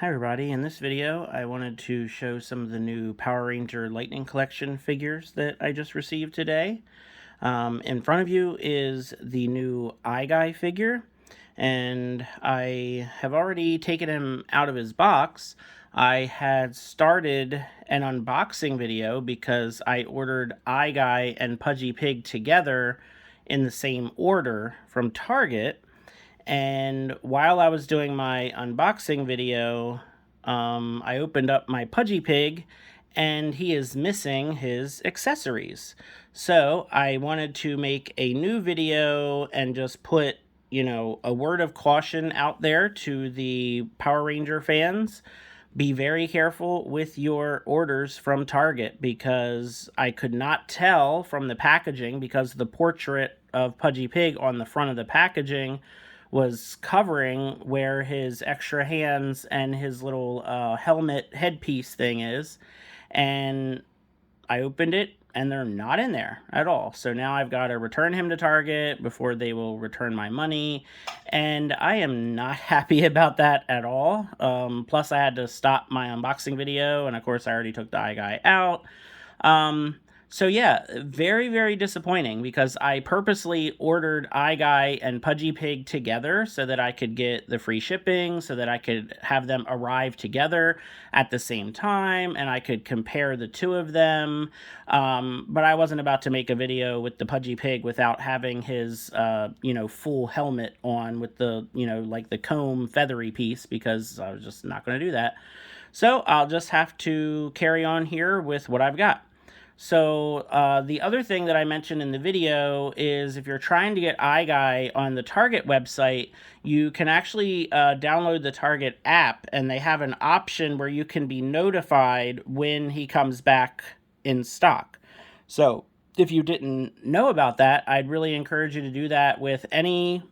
Hi everybody, in this video I wanted to show some of the new Power Ranger Lightning Collection figures that I just received today. In front of you is the new Guy figure, and I have already taken him out of his box. I had started an unboxing video because I ordered Guy and Pudgy Pig together in the same order from Target. And while I was doing my unboxing video, I opened up my Pudgy Pig and he is missing his accessories. So I wanted to make a new video and just put, a word of caution out there to the Power Ranger fans. Be very careful with your orders from Target, because I could not tell from the packaging, because the portrait of Pudgy Pig on the front of the packaging was covering where his extra hands and his little helmet headpiece thing is. And I opened it and they're not in there at all. So now I've got to return him to Target before they will return my money. And I am not happy about that at all. Plus I had to stop my unboxing video, and of course I already took the Guy out. So yeah, very, very disappointing, because I purposely ordered Guy and Pudgy Pig together so that I could get the free shipping, so that I could have them arrive together at the same time, and I could compare the two of them. But I wasn't about to make a video with the Pudgy Pig without having his, full helmet on with the, like the comb feathery piece, because I was just not going to do that. So I'll just have to carry on here with what I've got. So the other thing that I mentioned in the video is, if you're trying to get Guy on the Target website, you can actually download the Target app, and they have an option where you can be notified when he comes back in stock. So if you didn't know about that, I'd really encourage you to do that with anything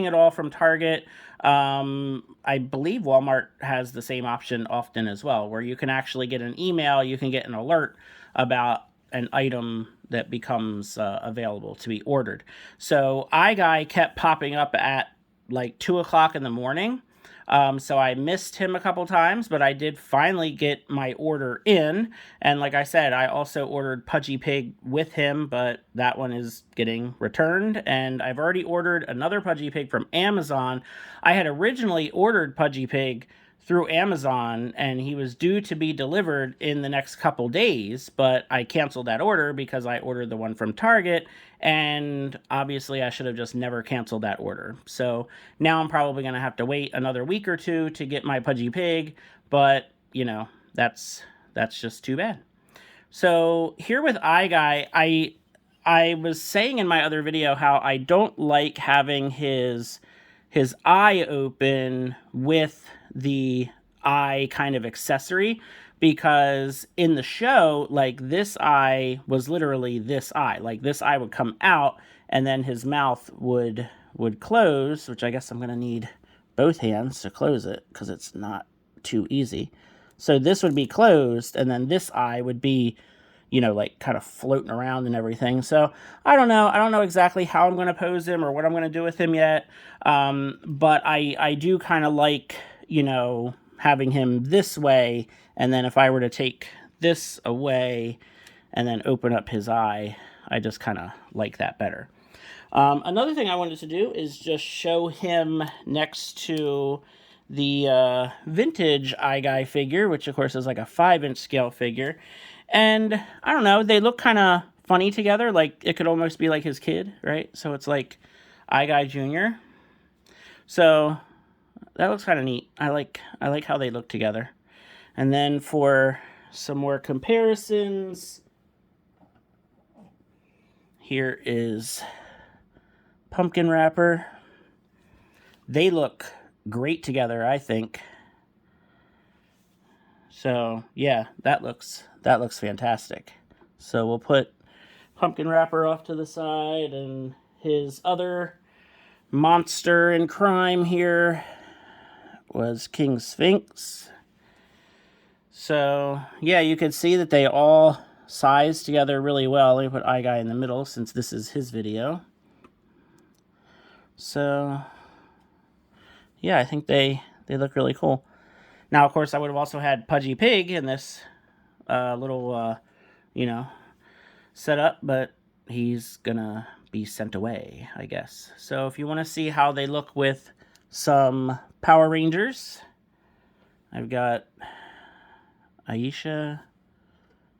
at all from Target. I believe Walmart has the same option often as well, where you can actually get an email, you can get an alert about an item that becomes available to be ordered. So Guy kept popping up at like 2 o'clock in the morning. So I missed him a couple times, but I did finally get my order in. And like I said, I also ordered Pudgy Pig with him, but that one is getting returned. And I've already ordered another Pudgy Pig from Amazon. I had originally ordered Pudgy Pig through Amazon, and he was due to be delivered in the next couple days, but I canceled that order because I ordered the one from Target, and obviously I should have just never canceled that order. So now I'm probably going to have to wait another week or two to get my Pudgy Pig, but, that's just too bad. So here with Guy, I was saying in my other video how I don't like having his eye open with the eye kind of accessory, because in the show, like, this eye was literally this eye. Like, this eye would come out and then his mouth would close, which I guess I'm going to need both hands to close it because it's not too easy. So this would be closed, and then this eye would be, like kind of floating around and everything. So I don't know. I don't know exactly how I'm going to pose him or what I'm going to do with him yet. But I do kind of like, having him this way. And then if I were to take this away and then open up his eye, I just kind of like that better. Another thing I wanted to do is just show him next to the vintage Guy figure, which of course is like a 5-inch scale figure. And I don't know, they look kind of funny together. Like, it could almost be like his kid, right? So it's like Guy Jr. So that looks kind of neat. I like how they look together. And then for some more comparisons, here is Pumpkin Wrapper. They look great together, I think. So yeah, that looks fantastic. So we'll put Pumpkin Wrapper off to the side, and his other monster in crime here was King Sphinx. So yeah, you can see that they all size together really well. Let me put Guy in the middle since this is his video. So yeah, I think they look really cool. Now, of course, I would have also had Pudgy Pig in this little, setup, but he's gonna be sent away, I guess. So if you want to see how they look with some Power Rangers, I've got Aisha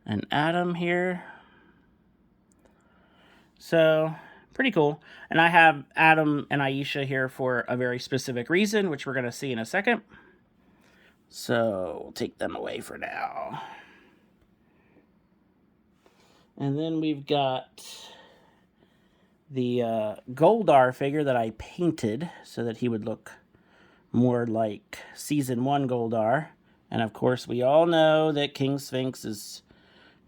and Adam here. So, pretty cool. And I have Adam and Aisha here for a very specific reason, which we're going to see in a second. So, we'll take them away for now. And then we've got the Goldar figure that I painted so that he would look more like Season 1 Goldar. And of course, we all know that King Sphinx is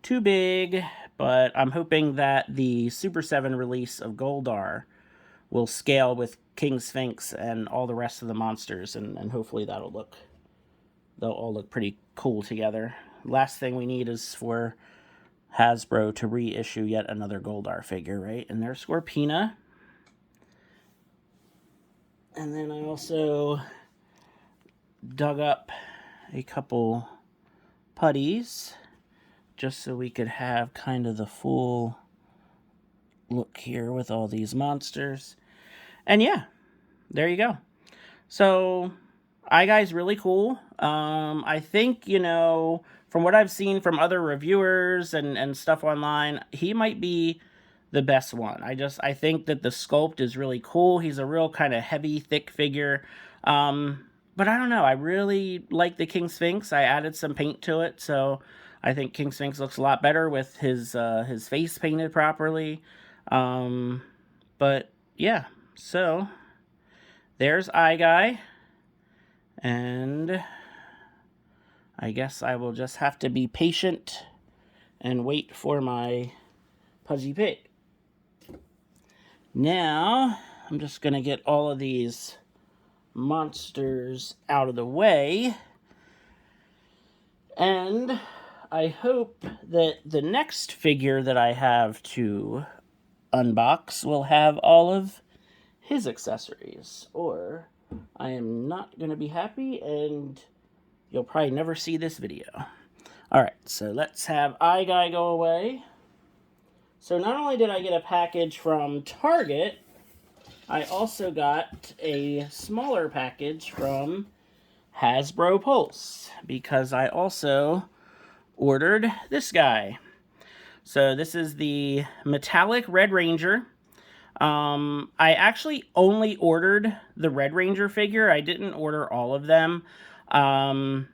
too big, but I'm hoping that the Super 7 release of Goldar will scale with King Sphinx and all the rest of the monsters, and hopefully they'll all look pretty cool together. Last thing we need is for Hasbro to reissue yet another Goldar figure, right? And there's Scorpina. And then I also dug up a couple putties just so we could have kind of the full look here with all these monsters. And yeah, there you go. So, iGuy's really cool. I think, from what I've seen from other reviewers and stuff online, he might be the best one. I think that the sculpt is really cool. He's a real kind of heavy, thick figure. But I don't know. I really like the King Sphinx. I added some paint to it, so I think King Sphinx looks a lot better with his face painted properly. But yeah, so there's iGuy, and I guess I will just have to be patient and wait for my Pudgy Pig. Now, I'm just going to get all of these monsters out of the way, and I hope that the next figure that I have to unbox will have all of his accessories, or I am not going to be happy and you'll probably never see this video. Alright, so let's have iGuy go away. So not only did I get a package from Target, I also got a smaller package from Hasbro Pulse, because I also ordered this guy. So this is the metallic Red Ranger. I actually only ordered the Red Ranger figure. I didn't order all of them. I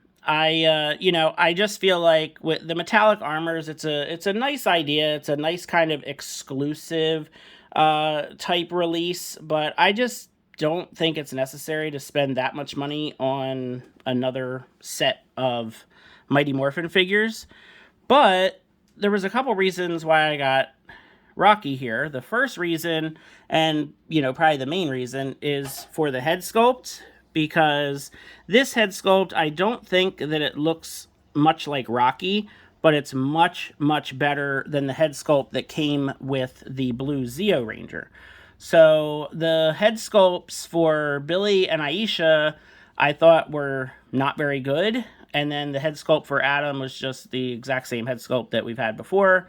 just feel like with the metallic armors, it's a nice idea. It's a nice kind of exclusive type release, but I just don't think it's necessary to spend that much money on another set of Mighty Morphin figures. But there was a couple reasons why I got Rocky here. The first reason, and probably the main reason, is for the head sculpt, because this head sculpt, I don't think that it looks much like Rocky, but it's much, much better than the head sculpt that came with the blue Zeo Ranger. So the head sculpts for Billy and Aisha, I thought were not very good. And then the head sculpt for Adam was just the exact same head sculpt that we've had before.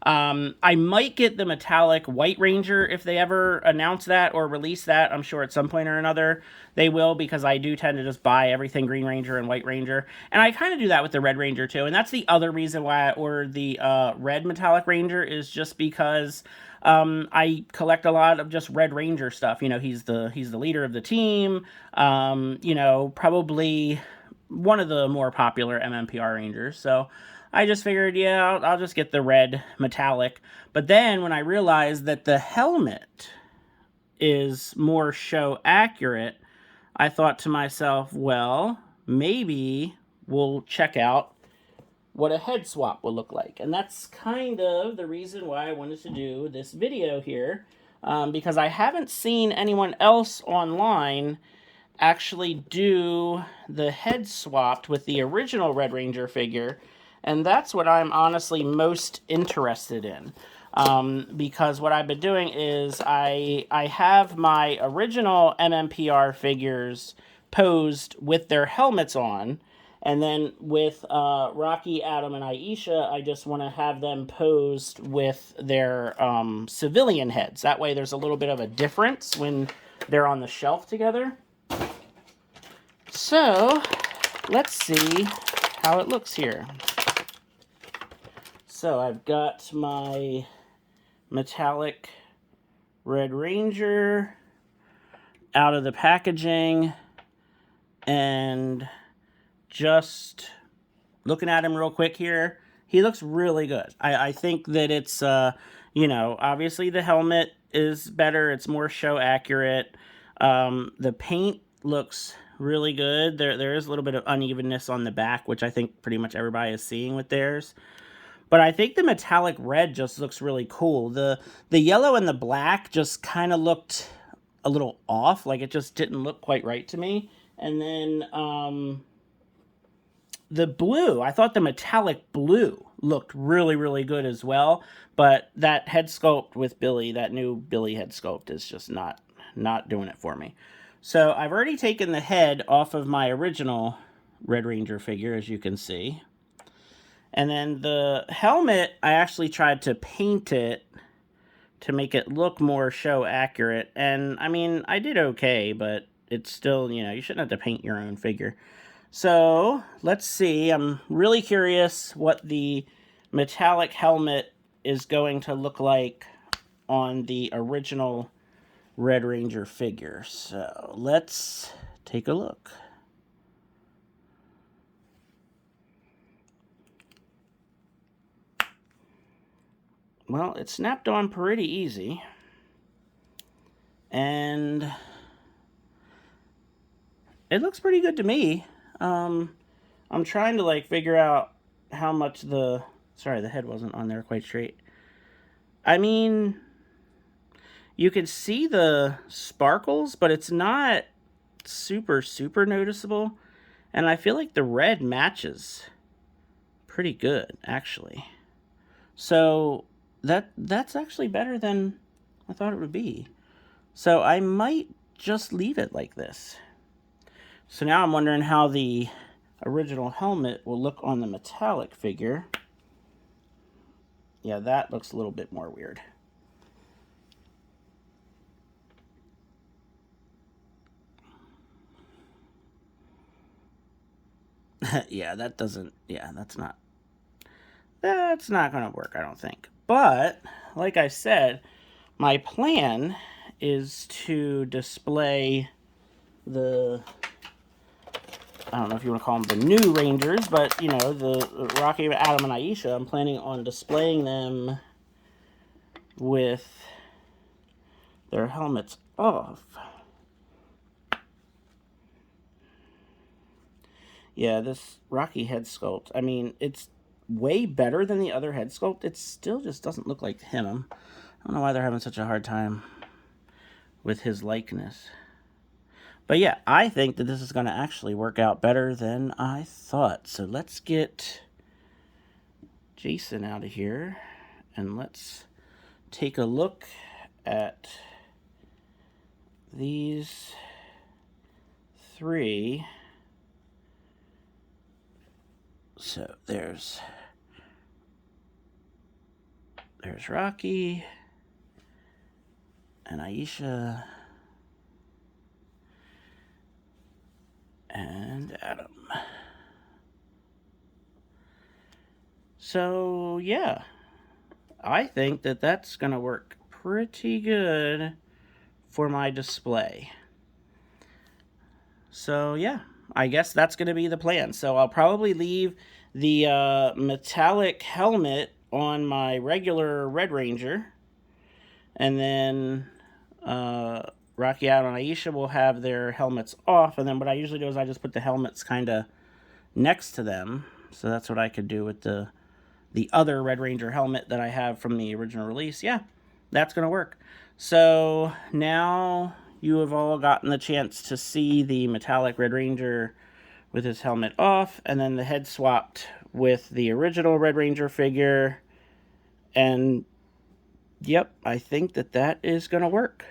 I might get the metallic White Ranger if they ever announce that or release that. I'm sure at some point or another they will, because I do tend to just buy everything Green Ranger and White Ranger. And I kind of do that with the Red Ranger too. And that's the other reason why I ordered the Red Metallic Ranger, is just because I collect a lot of just Red Ranger stuff. He's the leader of the team. Probably one of the more popular MMPR Rangers. So I just figured, yeah, I'll just get the red metallic. But then when I realized that the helmet is more show accurate, I thought to myself, well, maybe we'll check out what a head swap will look like. And that's kind of the reason why I wanted to do this video here, because I haven't seen anyone else online actually do the head swapped with the original Red Ranger figure. And that's what I'm honestly most interested in. Because what I've been doing is I have my original MMPR figures posed with their helmets on, And then with Rocky, Adam, and Aisha, I just want to have them posed with their civilian heads. That way there's a little bit of a difference when they're on the shelf together. So, let's see how it looks here. So, I've got my metallic Red Ranger out of the packaging, and just looking at him real quick here, he looks really good. I think that it's, you know, obviously the helmet is better. It's more show accurate. The paint looks really good. There is a little bit of unevenness on the back, which I think pretty much everybody is seeing with theirs. But I think the metallic red just looks really cool. The yellow and the black just kind of looked a little off. Like, it just didn't look quite right to me. And then, the blue, I thought the metallic blue looked really, really good as well. But that head sculpt with Billy, that new Billy head sculpt, is just not doing it for me. So I've already taken the head off of my original Red Ranger figure, as you can see. And then the helmet, I actually tried to paint it to make it look more show accurate. And, I mean, I did okay, but it's still, you know, you shouldn't have to paint your own figure. So, let's see. I'm really curious what the metallic helmet is going to look like on the original Red Ranger figure. So, let's take a look. Well, it snapped on pretty easy. And it looks pretty good to me. I'm trying to, like, figure out how much the... Sorry, the head wasn't on there quite straight. I mean, you can see the sparkles, but it's not super, super noticeable. And I feel like the red matches pretty good, actually. So, that's actually better than I thought it would be. So, I might just leave it like this. So now I'm wondering how the original helmet will look on the metallic figure. Yeah, that looks a little bit more weird. Yeah, that doesn't... Yeah, that's not going to work, I don't think. But, like I said, my plan is to display the... I don't know if you want to call them the new Rangers, but, you know, the Rocky, Adam, and Aisha, I'm planning on displaying them with their helmets off. Yeah, this Rocky head sculpt, I mean, it's way better than the other head sculpt. It still just doesn't look like him. I don't know why they're having such a hard time with his likeness. But yeah, I think that this is going to actually work out better than I thought. So let's get Jason out of here, and let's take a look at these three. So there's Rocky and Aisha and Adam. So yeah, I think that that's gonna work pretty good for my display. So yeah, I guess that's gonna be the plan. So I'll probably leave the metallic helmet on my regular Red Ranger, and then Rocky, Adam, and Aisha will have their helmets off, and then what I usually do is I just put the helmets kind of next to them. So that's what I could do with the other Red Ranger helmet that I have from the original release. Yeah, that's going to work. So now you have all gotten the chance to see the metallic Red Ranger with his helmet off, and then the head swapped with the original Red Ranger figure. And yep, I think that is going to work.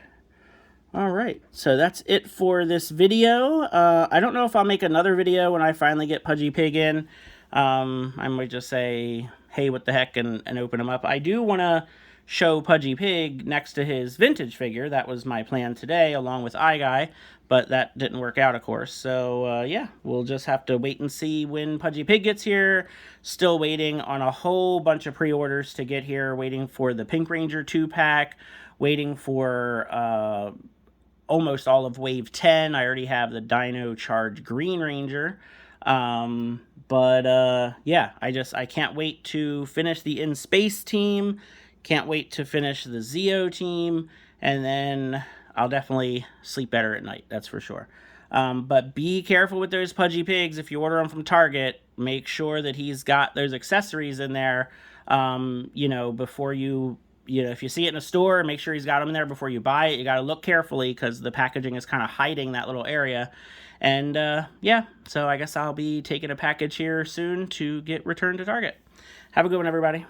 All right, so that's it for this video. I don't know if I'll make another video when I finally get Pudgy Pig in. I might just say, hey, what the heck, and open him up. I do want to show Pudgy Pig next to his vintage figure. That was my plan today, along with iGuy, but that didn't work out, of course. So, yeah, we'll just have to wait and see when Pudgy Pig gets here. Still waiting on a whole bunch of pre-orders to get here, waiting for the Pink Ranger 2-pack, waiting for almost all of Wave 10. I already have the Dino Charge Green Ranger. Yeah, I can't wait to finish the In Space team. Can't wait to finish the Zeo team. And then I'll definitely sleep better at night, that's for sure. But be careful with those Pudgy Pigs. If you order them from Target, make sure that he's got those accessories in there, before if you see it in a store, make sure he's got them in there before you buy it. You got to look carefully because the packaging is kind of hiding that little area. And yeah, so I guess I'll be taking a package here soon to get returned to Target. Have a good one, everybody.